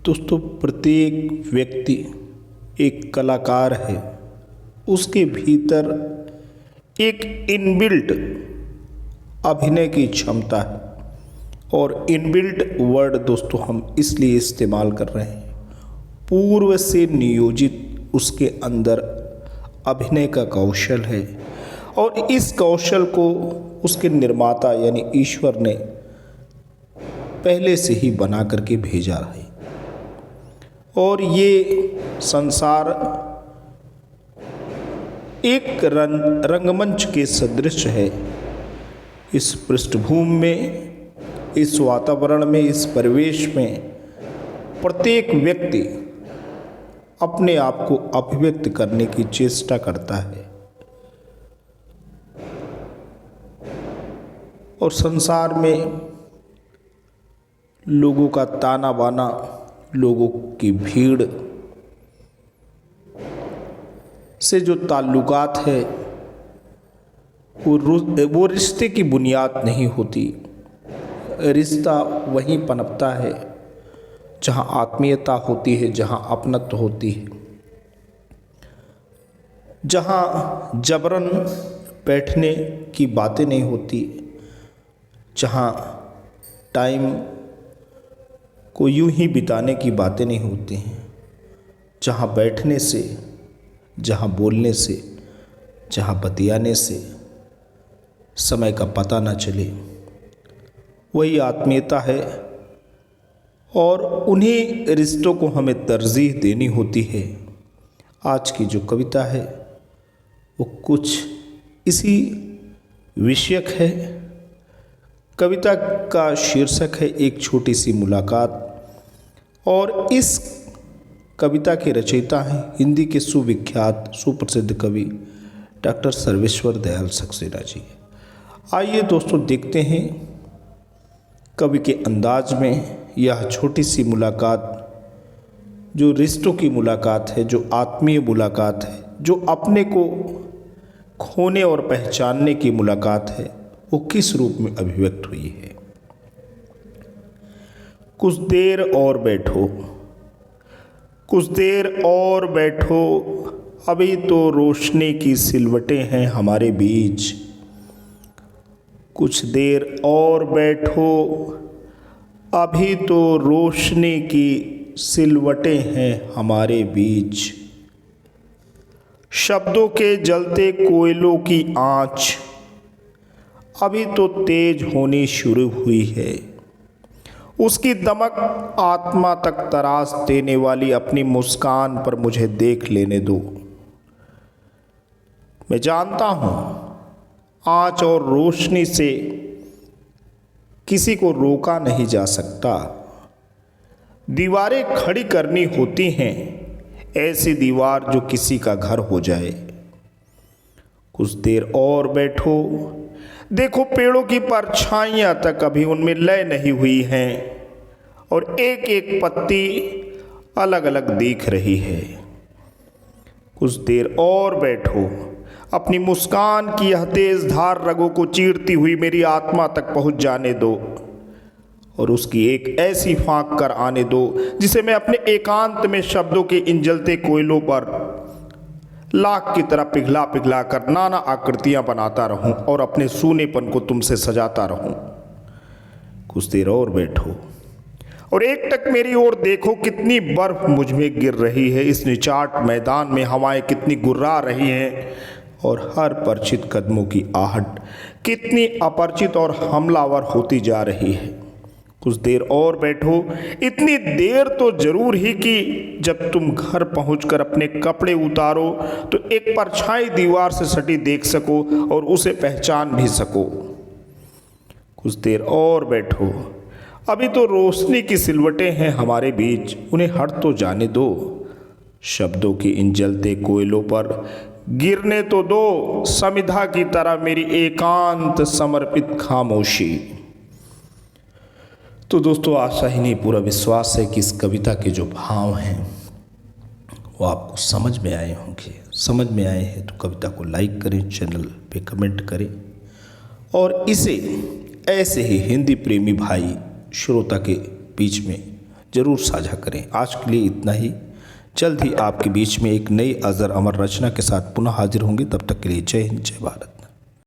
दोस्तों, प्रत्येक व्यक्ति एक कलाकार है। उसके भीतर एक इनबिल्ट अभिनय की क्षमता है और इनबिल्ट वर्ड दोस्तों हम इसलिए इस्तेमाल कर रहे हैं, पूर्व से नियोजित उसके अंदर अभिनय का कौशल है और इस कौशल को उसके निर्माता यानी ईश्वर ने पहले से ही बना करके भेजा है। और ये संसार एक रंगमंच के सदृश है। इस पृष्ठभूमि में, इस वातावरण में, इस परिवेश में प्रत्येक व्यक्ति अपने आप को अभिव्यक्त करने की चेष्टा करता है और संसार में लोगों का ताना बाना, लोगों की भीड़ से जो ताल्लुकात है वो रिश्ते की बुनियाद नहीं होती। रिश्ता वहीं पनपता है जहाँ आत्मीयता होती है, जहाँ अपनत्व होती है, जहाँ जबरन बैठने की बातें नहीं होती, जहाँ टाइम को यूं ही बिताने की बातें नहीं होती हैं, जहाँ बैठने से, जहाँ बोलने से, जहाँ बतियाने से समय का पता ना चले, वही आत्मीयता है। और उन्हीं रिश्तों को हमें तरजीह देनी होती है। आज की जो कविता है वो कुछ इसी विषयक है। कविता का शीर्षक है एक छोटी सी मुलाकात और इस कविता के रचयिता हैं हिंदी के सुविख्यात सुप्रसिद्ध कवि डॉक्टर सर्वेश्वर दयाल सक्सेना जी। आइए दोस्तों देखते हैं कवि के अंदाज में यह छोटी सी मुलाकात, जो रिश्तों की मुलाकात है, जो आत्मीय मुलाकात है, जो अपने को खोने और पहचानने की मुलाकात है, वो किस रूप में अभिव्यक्त हुई है। कुछ देर और बैठो, कुछ देर और बैठो, अभी तो रोशनी की सिलवटें हैं हमारे बीच। कुछ देर और बैठो, अभी तो रोशनी की सिलवटें हैं हमारे बीच। शब्दों के जलते कोयलों की आंच अभी तो तेज होनी शुरू हुई है। उसकी दमक आत्मा तक तरास देने वाली अपनी मुस्कान पर मुझे देख लेने दो। मैं जानता हूँ आंच और रोशनी से किसी को रोका नहीं जा सकता। दीवारें खड़ी करनी होती हैं, ऐसी दीवार जो किसी का घर हो जाए। कुछ देर और बैठो, देखो पेड़ों की परछाइयां तक अभी उनमें लय नहीं हुई हैं और एक एक पत्ती अलग अलग दिख रही है। कुछ देर और बैठो, अपनी मुस्कान की यह तेज धार रगों को चीरती हुई मेरी आत्मा तक पहुंच जाने दो और उसकी एक ऐसी फांक कर आने दो जिसे मैं अपने एकांत में शब्दों के इन जलते कोयलों पर लाख की तरह पिघला पिघला कर नाना आकृतियां बनाता रहूं और अपने सूनेपन को तुमसे सजाता रहूं। कुछ देर और बैठो और एकटक मेरी ओर देखो, कितनी बर्फ मुझ में गिर रही है। इस निचाट मैदान में हवाएं कितनी गुर्रा रही हैं और हर परिचित कदमों की आहट कितनी अपरिचित और हमलावर होती जा रही है। कुछ देर और बैठो, इतनी देर तो जरूर ही कि जब तुम घर पहुंचकर अपने कपड़े उतारो तो एक परछाई दीवार से सटी देख सको और उसे पहचान भी सको। कुछ देर और बैठो, अभी तो रोशनी की सिलवटें हैं हमारे बीच, उन्हें हट तो जाने दो। शब्दों के इन जलते कोयलों पर गिरने तो दो समिधा की तरह मेरी एकांत समर्पित खामोशी। तो दोस्तों, आशा ही नहीं पूरा विश्वास है कि इस कविता के जो भाव हैं वो आपको समझ में आए होंगे। समझ में आए हैं तो कविता को लाइक करें, चैनल पे कमेंट करें और इसे ऐसे ही हिंदी प्रेमी भाई श्रोता के बीच में ज़रूर साझा करें। आज के लिए इतना ही। जल्द ही आपके बीच में एक नई अजर अमर रचना के साथ पुनः हाजिर होंगे। तब तक के लिए जय हिंद, जय भारत।